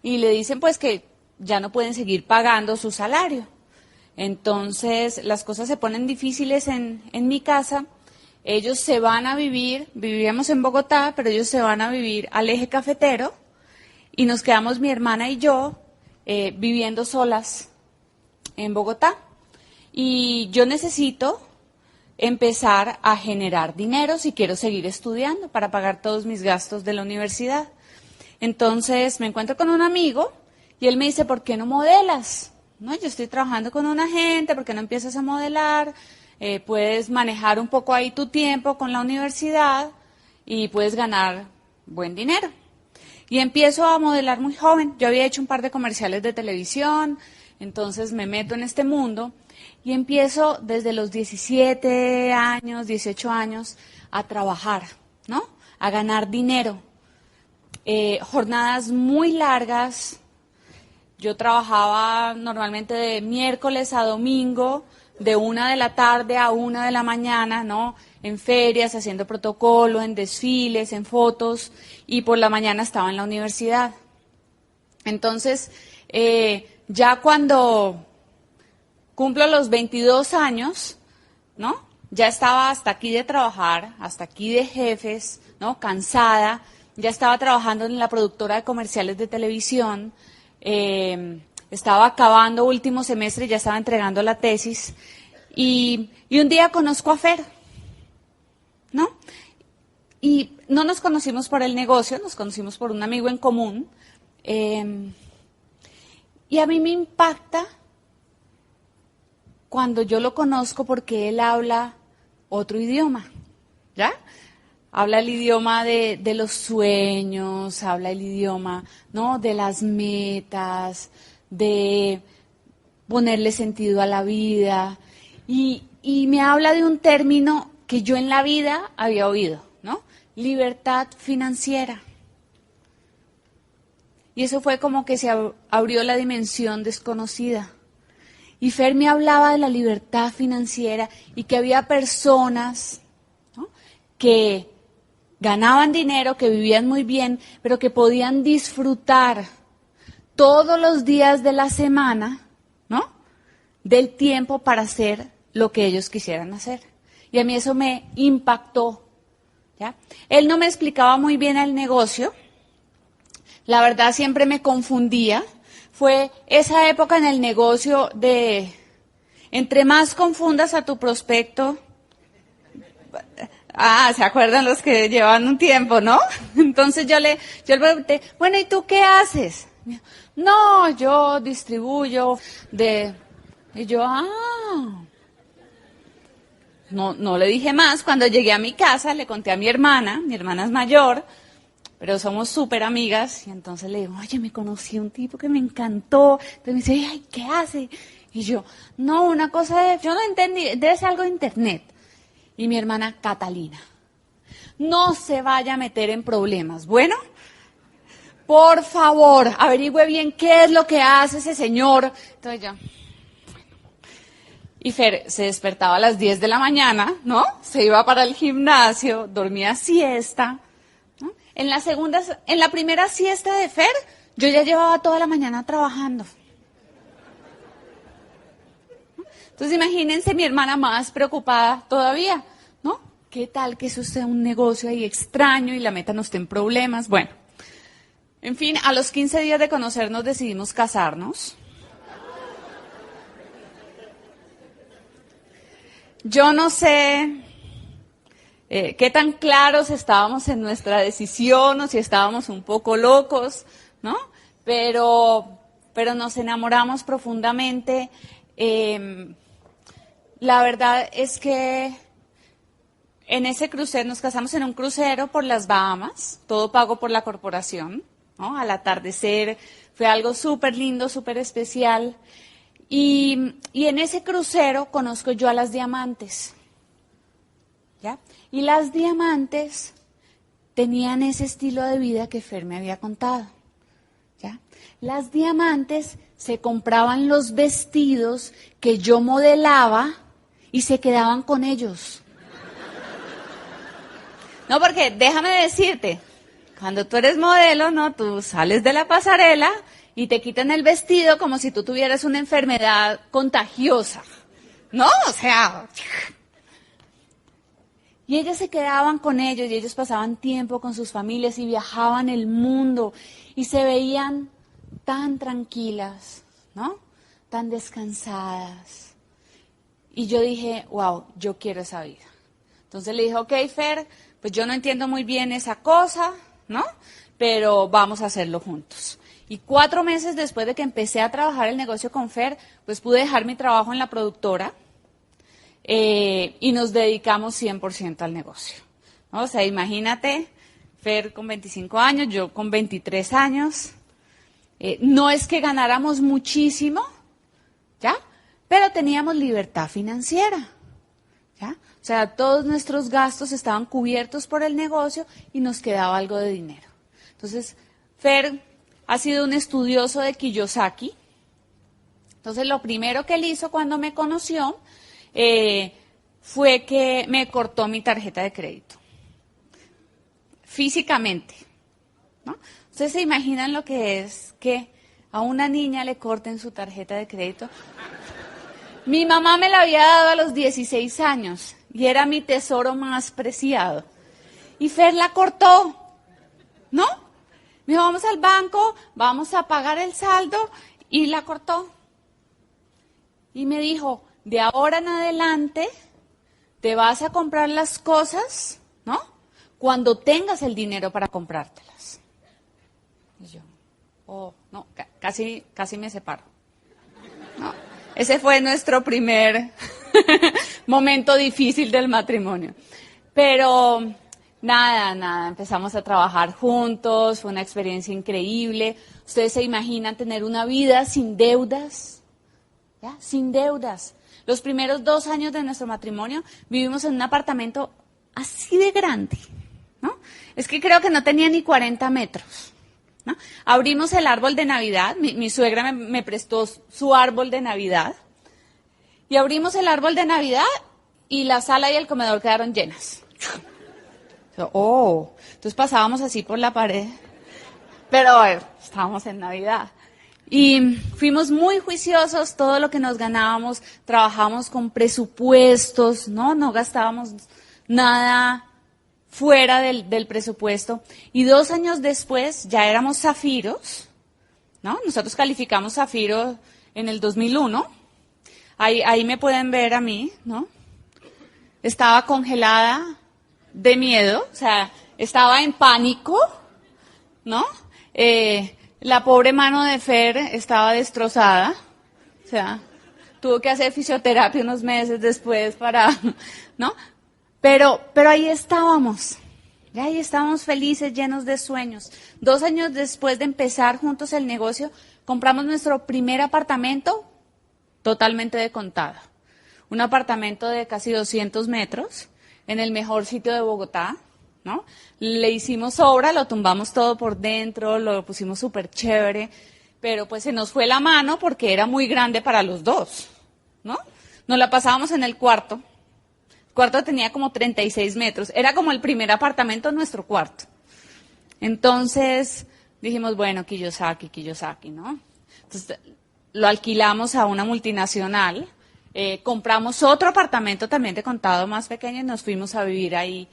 y le dicen pues que ya no pueden seguir pagando su salario. Entonces las cosas se ponen difíciles en mi casa. Ellos se van a vivir, vivíamos en Bogotá, pero ellos se van a vivir al Eje Cafetero y nos quedamos mi hermana y yo viviendo solas en Bogotá. Y yo necesito empezar a generar dinero si quiero seguir estudiando para pagar todos mis gastos de la universidad. Entonces me encuentro con un amigo y él me dice, ¿por qué no modelas? No, yo estoy trabajando con una agente, ¿por qué no empiezas a modelar? Puedes manejar un poco ahí tu tiempo con la universidad y puedes ganar buen dinero. Y empiezo a modelar muy joven. Yo había hecho un par de comerciales de televisión, entonces me meto en este mundo y empiezo desde los 17 años, 18 años a trabajar, ¿no? A ganar dinero. Jornadas muy largas. Yo trabajaba normalmente de miércoles a domingo, de 1 de la tarde a 1 de la mañana, ¿no? En ferias, haciendo protocolo, en desfiles, en fotos, y por la mañana estaba en la universidad. Entonces, ya cuando cumplo los 22 años, ¿no? Ya estaba hasta aquí de trabajar, hasta aquí de jefes, ¿no? Cansada, ya estaba trabajando en la productora de comerciales de televisión, estaba acabando último semestre, ya estaba entregando la tesis, y un día conozco a Fer, ¿no? Y no nos conocimos por el negocio, nos conocimos por un amigo en común, y a mí me impacta cuando yo lo conozco porque él habla otro idioma, ¿ya? Habla el idioma de los sueños, habla el idioma, ¿no? De las metas, de ponerle sentido a la vida. Y me habla de un término que yo en la vida había oído, ¿no? Libertad financiera. Y eso fue como que se abrió la dimensión desconocida. Y Fer me hablaba de la libertad financiera y que había personas, ¿no? Que ganaban dinero, que vivían muy bien, pero que podían disfrutar todos los días de la semana, ¿no? Del tiempo para hacer lo que ellos quisieran hacer. Y a mí eso me impactó, ¿ya? Él no me explicaba muy bien el negocio, la verdad siempre me confundía. Fue esa época en el negocio de, entre más confundas a tu prospecto, ¿se acuerdan los que llevan un tiempo, no? Entonces yo le pregunté, bueno, ¿y tú qué haces? No, yo distribuyo y yo, No le dije más. Cuando llegué a mi casa le conté a mi hermana es mayor, pero somos súper amigas, y entonces le digo, oye, me conocí a un tipo que me encantó. Entonces me dice, ay, ¿qué hace? Y yo, no, una cosa yo no entendí, debe ser algo de internet. Y mi hermana, Catalina, no se vaya a meter en problemas. Bueno, por favor, averigüe bien qué es lo que hace ese señor. Entonces ya. Y Fer se despertaba a las 10 de la mañana, ¿no? Se iba para el gimnasio, dormía siesta, ¿no? En la primera siesta de Fer, yo ya llevaba toda la mañana trabajando. Entonces imagínense mi hermana más preocupada todavía, ¿no? ¿Qué tal que eso sea un negocio ahí extraño y la meta no esté en problemas? Bueno, en fin, a los 15 días de conocernos decidimos casarnos. Yo no sé qué tan claros estábamos en nuestra decisión o si estábamos un poco locos, ¿no? Pero nos enamoramos profundamente. La verdad es que en ese crucero, nos casamos en un crucero por las Bahamas, todo pago por la corporación, ¿no? Al atardecer, fue algo súper lindo, súper especial. Y en ese crucero conozco yo a las diamantes, ¿ya? Y las diamantes tenían ese estilo de vida que Fer me había contado. ¿ya? Las diamantes se compraban los vestidos que yo modelaba y se quedaban con ellos. No, porque déjame decirte, cuando tú eres modelo, ¿no? Tú sales de la pasarela y te quitan el vestido como si tú tuvieras una enfermedad contagiosa, ¿no? O sea, y ellas se quedaban con ellos y ellos pasaban tiempo con sus familias y viajaban el mundo y se veían tan tranquilas, ¿no? Tan descansadas. Y yo dije, wow, yo quiero esa vida. Entonces le dije, ok, Fer, pues yo no entiendo muy bien esa cosa, ¿no? Pero vamos a hacerlo juntos. Y 4 meses después de que empecé a trabajar el negocio con Fer, pues pude dejar mi trabajo en la productora y nos dedicamos 100% al negocio, ¿no? O sea, imagínate, Fer con 25 años, yo con 23 años. No es que ganáramos muchísimo, ¿ya? Pero teníamos libertad financiera, ¿ya? O sea, todos nuestros gastos estaban cubiertos por el negocio y nos quedaba algo de dinero. Entonces, Fer ha sido un estudioso de Kiyosaki. Entonces, lo primero que él hizo cuando me conoció fue que me cortó mi tarjeta de crédito. Físicamente, ¿no? ¿Ustedes se imaginan lo que es que a una niña le corten su tarjeta de crédito? Mi mamá me la había dado a los 16 años y era mi tesoro más preciado. Y Fer la cortó, ¿no? Me dijo, vamos al banco, vamos a pagar el saldo, y la cortó. Y me dijo, de ahora en adelante te vas a comprar las cosas, ¿no? Cuando tengas el dinero para comprártelas. Y yo, oh, no, casi me separo. No, ese fue nuestro primer momento difícil del matrimonio. Pero nada, empezamos a trabajar juntos, fue una experiencia increíble. ¿Ustedes se imaginan tener una vida sin deudas? ¿Ya? Sin deudas. Los primeros 2 años de nuestro matrimonio vivimos en un apartamento así de grande, ¿no? Es que creo que no tenía ni 40 metros. ¿No? Abrimos el árbol de Navidad, mi suegra me prestó su árbol de Navidad, y abrimos el árbol de Navidad y la sala y el comedor quedaron llenas. Oh, entonces pasábamos así por la pared, pero estábamos en Navidad. Y fuimos muy juiciosos, todo lo que nos ganábamos, trabajábamos con presupuestos, no gastábamos nada fuera del presupuesto. Y 2 años después ya éramos zafiros, ¿no? Nosotros calificamos zafiro en el 2001. Ahí me pueden ver a mí, ¿no? Estaba congelada de miedo, o sea, estaba en pánico, ¿no? La pobre mano de Fer estaba destrozada, o sea, tuvo que hacer fisioterapia unos meses después ¿no? Pero ahí estábamos, ya ahí estábamos felices, llenos de sueños. 2 años después de empezar juntos el negocio, compramos nuestro primer apartamento totalmente de contado. Un apartamento de casi 200 metros en el mejor sitio de Bogotá, ¿no? Le hicimos obra, lo tumbamos todo por dentro, lo pusimos súper chévere, pero pues se nos fue la mano porque era muy grande para los dos, ¿no? Nos la pasábamos en el cuarto. El cuarto tenía como 36 metros, era como el primer apartamento en nuestro cuarto. Entonces dijimos, bueno, Kiyosaki, ¿no? Entonces lo alquilamos a una multinacional, compramos otro apartamento también de contado más pequeño y nos fuimos a vivir ahí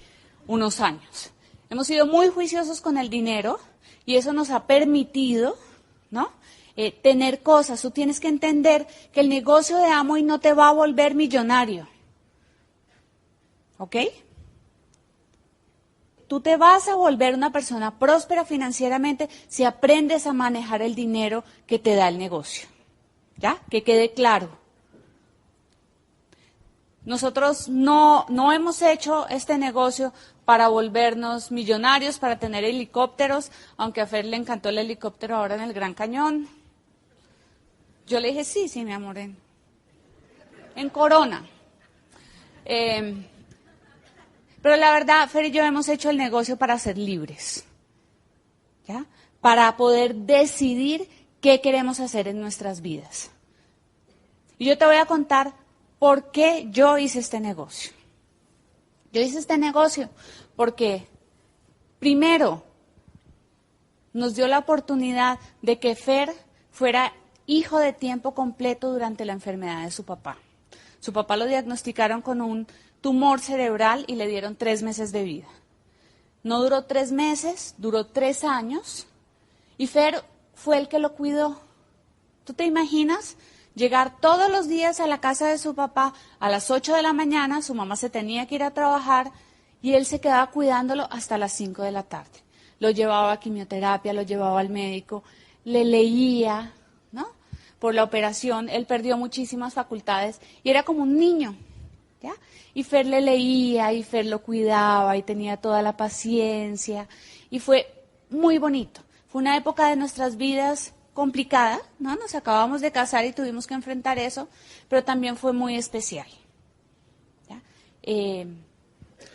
unos años. Hemos sido muy juiciosos con el dinero y eso nos ha permitido, ¿no? Tener cosas. Tú tienes que entender que el negocio de Amway no te va a volver millonario. ¿Ok? Tú te vas a volver una persona próspera financieramente si aprendes a manejar el dinero que te da el negocio. ¿Ya? Que quede claro. Nosotros no hemos hecho este negocio para volvernos millonarios, para tener helicópteros, aunque a Fer le encantó el helicóptero ahora en el Gran Cañón. Yo le dije, sí, mi amor, en Corona. Pero la verdad, Fer y yo hemos hecho el negocio para ser libres. ¿Ya? para poder decidir qué queremos hacer en nuestras vidas. Y yo te voy a contar por qué yo hice este negocio. Yo hice este negocio porque, primero, nos dio la oportunidad de que Fer fuera hijo de tiempo completo durante la enfermedad de su papá. Su papá lo diagnosticaron con un tumor cerebral y le dieron 3 meses de vida. No duró 3 meses, duró 3 años y Fer fue el que lo cuidó. ¿Tú te imaginas llegar todos los días a la casa de su papá a las 8 de la mañana? Su mamá se tenía que ir a trabajar y él se quedaba cuidándolo hasta las 5 de la tarde. Lo llevaba a quimioterapia, lo llevaba al médico, le leía, ¿no? Por la operación, él perdió muchísimas facultades y era como un niño, ¿ya? Y Fer le leía y Fer lo cuidaba y tenía toda la paciencia y fue muy bonito. Fue una época de nuestras vidas complicada, ¿no? Nos acabamos de casar y tuvimos que enfrentar eso, pero también fue muy especial, ¿ya?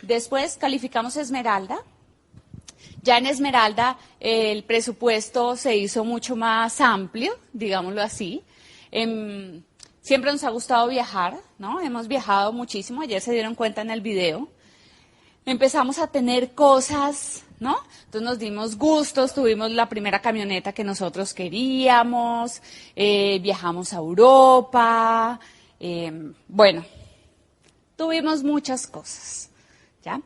Después calificamos Esmeralda. Ya en Esmeralda el presupuesto se hizo mucho más amplio, digámoslo así. Siempre nos ha gustado viajar, ¿no? Hemos viajado muchísimo, ayer se dieron cuenta en el video. Empezamos a tener cosas, ¿no? Entonces nos dimos gustos, tuvimos la primera camioneta que nosotros queríamos, viajamos a Europa, bueno, tuvimos muchas cosas, ¿ya?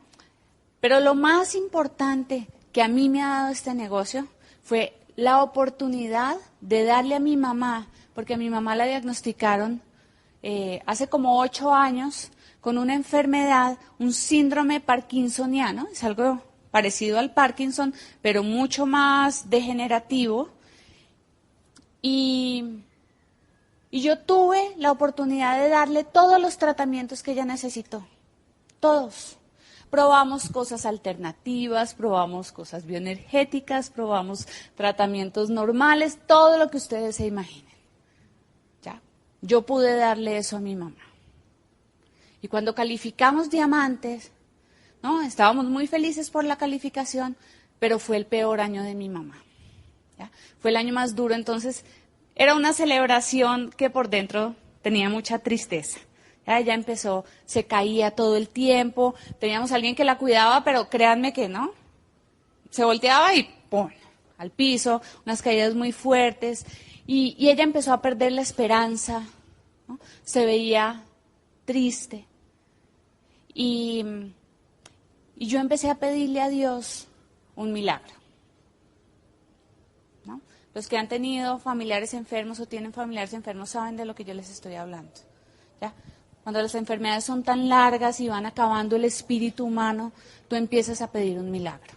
Pero lo más importante que a mí me ha dado este negocio fue la oportunidad de darle a mi mamá, porque a mi mamá la diagnosticaron hace como 8 años con una enfermedad, un síndrome parkinsoniano, es algo parecido al Parkinson, pero mucho más degenerativo. Y yo tuve la oportunidad de darle todos los tratamientos que ella necesitó, todos. Probamos cosas alternativas, probamos cosas bioenergéticas, probamos tratamientos normales, todo lo que ustedes se imaginen. ¿Ya? Yo pude darle eso a mi mamá. Y cuando calificamos diamantes, ¿no? Estábamos muy felices por la calificación, pero fue el peor año de mi mamá. ¿Ya? Fue el año más duro, entonces era una celebración que por dentro tenía mucha tristeza. Ella empezó, se caía todo el tiempo, teníamos a alguien que la cuidaba, pero créanme que no, se volteaba y ¡pum!, al piso, unas caídas muy fuertes, y ella empezó a perder la esperanza, ¿no? Se veía triste, y yo empecé a pedirle a Dios un milagro, ¿no? Los que han tenido familiares enfermos o tienen familiares enfermos saben de lo que yo les estoy hablando, ¿ya? Cuando las enfermedades son tan largas y van acabando el espíritu humano, tú empiezas a pedir un milagro,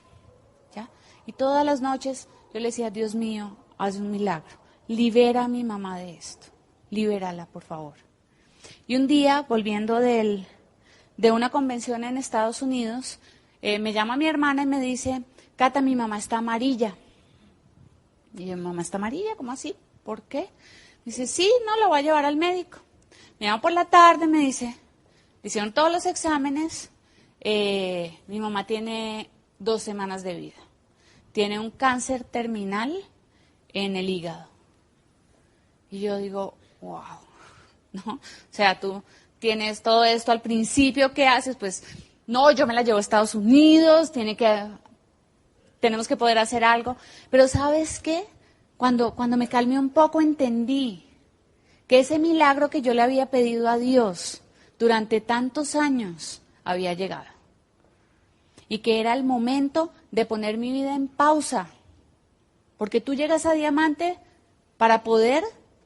¿ya? Y todas las noches yo le decía, Dios mío, haz un milagro, libera a mi mamá de esto, libérala, por favor. Y un día, volviendo de una convención en Estados Unidos, me llama mi hermana y me dice, Cata, mi mamá está amarilla. Y yo, ¿mamá está amarilla? ¿Cómo así? ¿Por qué? Me dice, sí, no, la voy a llevar al médico. Me llama por la tarde, me dice, le hicieron todos los exámenes, mi mamá tiene 2 semanas de vida, tiene un cáncer terminal en el hígado. Y yo digo, wow, ¿no? O sea, tú tienes todo esto al principio, ¿qué haces? Pues, no, yo me la llevo a Estados Unidos, tenemos que poder hacer algo. Pero ¿sabes qué? Cuando me calmé un poco entendí que ese milagro que yo le había pedido a Dios durante tantos años había llegado. Y que era el momento de poner mi vida en pausa. Porque tú llegas a Diamante para poder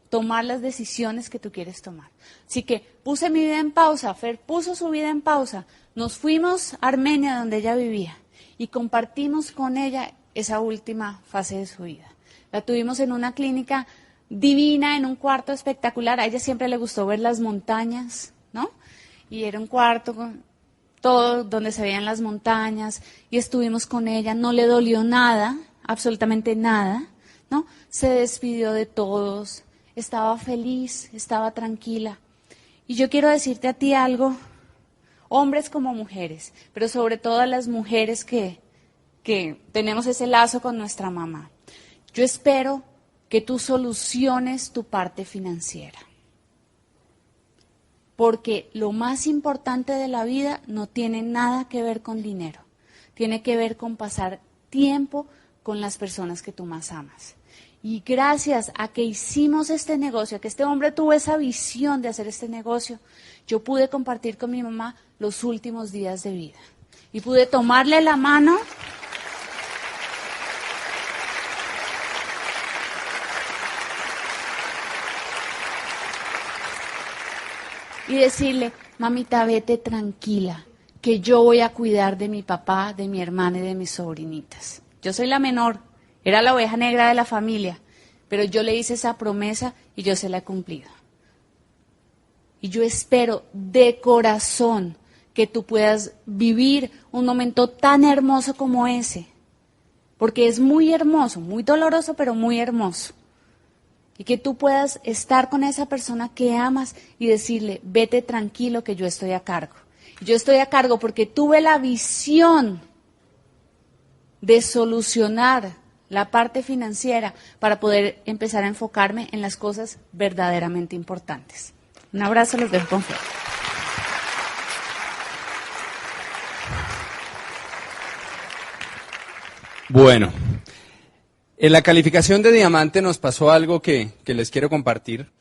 tomar las decisiones que tú quieres tomar. Así que puse mi vida en pausa, Fer puso su vida en pausa, nos fuimos a Armenia donde ella vivía y compartimos con ella esa última fase de su vida. La tuvimos en una clínica divina, en un cuarto espectacular. A ella siempre le gustó ver las montañas, ¿no? Y era un cuarto con todo donde se veían las montañas y estuvimos con ella. No le dolió nada, absolutamente nada, ¿no? Se despidió de todos, estaba feliz, estaba tranquila. Y yo quiero decirte a ti algo, hombres como mujeres, pero sobre todo a las mujeres que tenemos ese lazo con nuestra mamá. Yo espero que tú soluciones tu parte financiera. Porque lo más importante de la vida no tiene nada que ver con dinero. Tiene que ver con pasar tiempo con las personas que tú más amas. Y gracias a que hicimos este negocio, a que este hombre tuvo esa visión de hacer este negocio, yo pude compartir con mi mamá los últimos días de vida. Y pude tomarle la mano y decirle, mamita, vete tranquila, que yo voy a cuidar de mi papá, de mi hermana y de mis sobrinitas. Yo soy la menor, era la oveja negra de la familia, pero yo le hice esa promesa y yo se la he cumplido. Y yo espero de corazón que tú puedas vivir un momento tan hermoso como ese, porque es muy hermoso, muy doloroso, pero muy hermoso. Y que tú puedas estar con esa persona que amas y decirle, vete tranquilo que yo estoy a cargo. Yo estoy a cargo porque tuve la visión de solucionar la parte financiera para poder empezar a enfocarme en las cosas verdaderamente importantes. Un abrazo, los dejo con fe. Bueno, en la calificación de diamante nos pasó algo que les quiero compartir.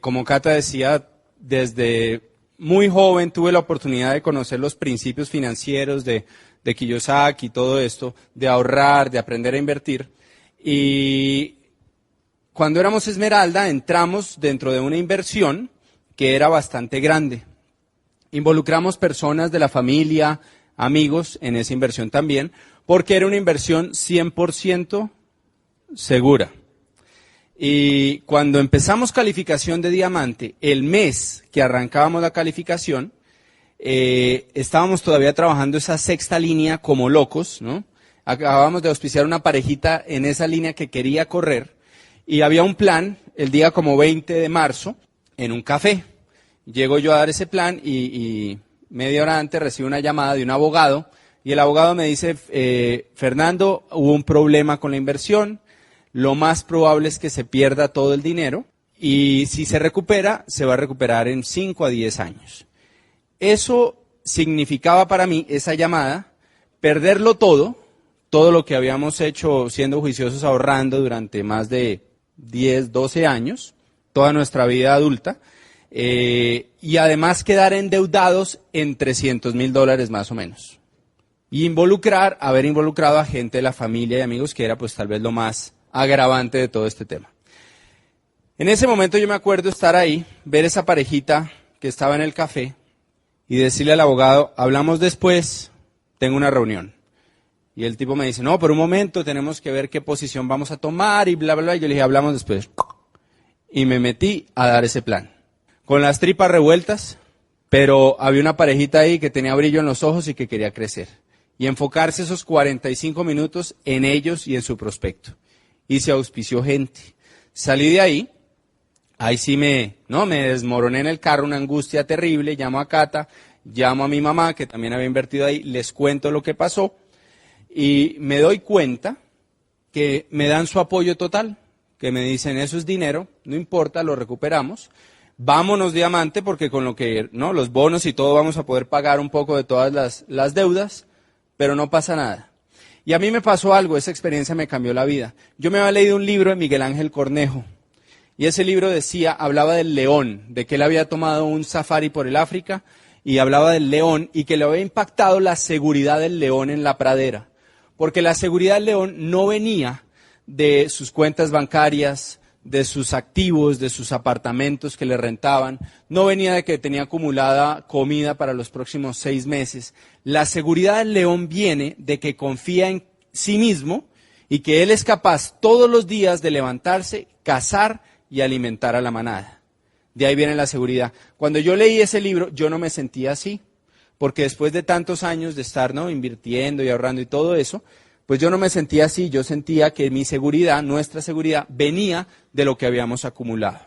Como Cata decía, desde muy joven tuve la oportunidad de conocer los principios financieros de Kiyosaki y todo esto, de ahorrar, de aprender a invertir. Y cuando éramos Esmeralda entramos dentro de una inversión que era bastante grande. Involucramos personas de la familia, amigos en esa inversión también, porque era una inversión 100% segura. Y cuando empezamos calificación de diamante, el mes que arrancábamos la calificación, estábamos todavía trabajando esa sexta línea como locos, ¿no? Acabábamos de auspiciar una parejita en esa línea que quería correr y había un plan el día como 20 de marzo en un café. Llego yo a dar ese plan y media hora antes recibo una llamada de un abogado y el abogado me dice, Fernando, hubo un problema con la inversión, lo más probable es que se pierda todo el dinero y si se recupera, se va a recuperar en 5 a 10 años. Eso significaba para mí, esa llamada, perderlo todo lo que habíamos hecho siendo juiciosos ahorrando durante más de 10, 12 años, toda nuestra vida adulta, y además quedar endeudados en $300,000 más o menos. Y haber involucrado a gente de la familia y amigos, que era pues tal vez lo más agravante de todo este tema. En ese momento yo me acuerdo estar ahí, ver esa parejita que estaba en el café y decirle al abogado, hablamos después, tengo una reunión. Y el tipo me dice, no, por un momento tenemos que ver qué posición vamos a tomar y bla, bla, bla. Y yo le dije, hablamos después. Y me metí a dar ese plan. Con las tripas revueltas, pero había una parejita ahí que tenía brillo en los ojos y que quería crecer. Y enfocarse esos 45 minutos en ellos y en su prospecto. Y se auspició gente. Salí de ahí sí me desmoroné en el carro, una angustia terrible, llamo a Cata, llamo a mi mamá, que también había invertido ahí, les cuento lo que pasó, y me doy cuenta que me dan su apoyo total, que me dicen, eso es dinero, no importa, lo recuperamos, vámonos diamante, porque con lo que, ¿no?, los bonos y todo vamos a poder pagar un poco de todas las deudas, pero no pasa nada. Y a mí me pasó algo, esa experiencia me cambió la vida. Yo me había leído un libro de Miguel Ángel Cornejo, y ese libro hablaba del león, de que él había tomado un safari por el África, y hablaba del león, y que le había impactado la seguridad del león en la pradera. Porque la seguridad del león no venía de sus cuentas bancarias, de sus activos, de sus apartamentos que le rentaban, no venía de que tenía acumulada comida para los próximos 6 meses. La seguridad del león viene de que confía en sí mismo y que él es capaz todos los días de levantarse, cazar y alimentar a la manada. De ahí viene la seguridad. Cuando yo leí ese libro, yo no me sentía así, porque después de tantos años de estar, ¿no?, invirtiendo y ahorrando y todo eso, pues yo no me sentía así, yo sentía que mi seguridad, nuestra seguridad, venía de lo que habíamos acumulado.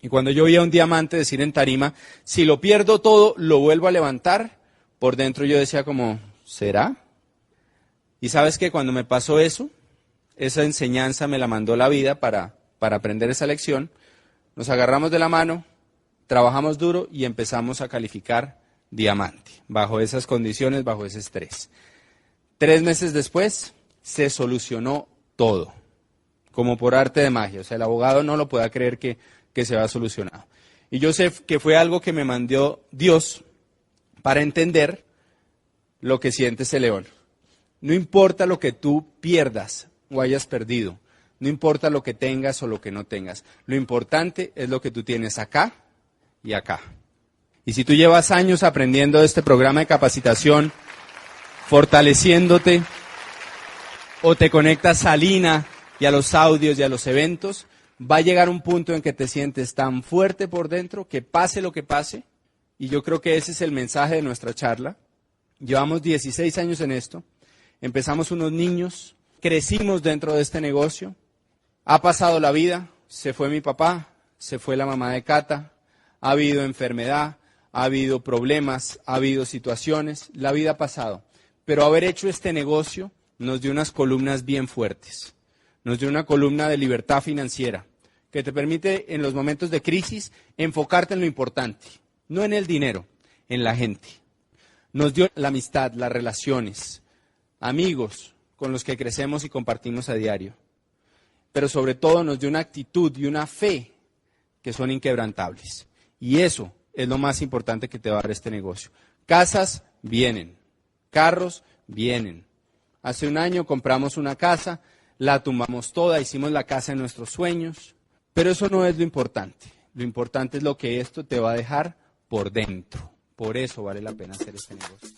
Y cuando yo oía a un diamante decir en tarima, si lo pierdo todo, lo vuelvo a levantar, por dentro yo decía como, ¿será? Y ¿sabes qué? Cuando me pasó eso, esa enseñanza me la mandó la vida para aprender esa lección. Nos agarramos de la mano, trabajamos duro y empezamos a calificar diamante, bajo esas condiciones, bajo ese estrés. 3 meses después se solucionó todo, como por arte de magia. O sea, el abogado no lo pueda creer que se va solucionado. Y yo sé que fue algo que me mandó Dios para entender lo que siente ese león. No importa lo que tú pierdas o hayas perdido, no importa lo que tengas o lo que no tengas, lo importante es lo que tú tienes acá y acá. Y si tú llevas años aprendiendo de este programa de capacitación, fortaleciéndote, o te conectas a Lina y a los audios y a los eventos, va a llegar un punto en que te sientes tan fuerte por dentro que pase lo que pase, y yo creo que ese es el mensaje de nuestra charla. Llevamos 16 años en esto, empezamos unos niños, crecimos dentro de este negocio, ha pasado la vida, se fue mi papá, se fue la mamá de Cata, ha habido enfermedad, ha habido problemas, ha habido situaciones, la vida ha pasado. Pero haber hecho este negocio nos dio unas columnas bien fuertes, nos dio una columna de libertad financiera que te permite en los momentos de crisis enfocarte en lo importante, no en el dinero, en la gente. Nos dio la amistad, las relaciones, amigos con los que crecemos y compartimos a diario. Pero sobre todo nos dio una actitud y una fe que son inquebrantables. Y eso es lo más importante que te va a dar este negocio. Casas vienen, carros vienen. Hace un año compramos una casa, la tumbamos toda, hicimos la casa de nuestros sueños, pero eso no es lo importante. Lo importante es lo que esto te va a dejar por dentro. Por eso vale la pena hacer este negocio.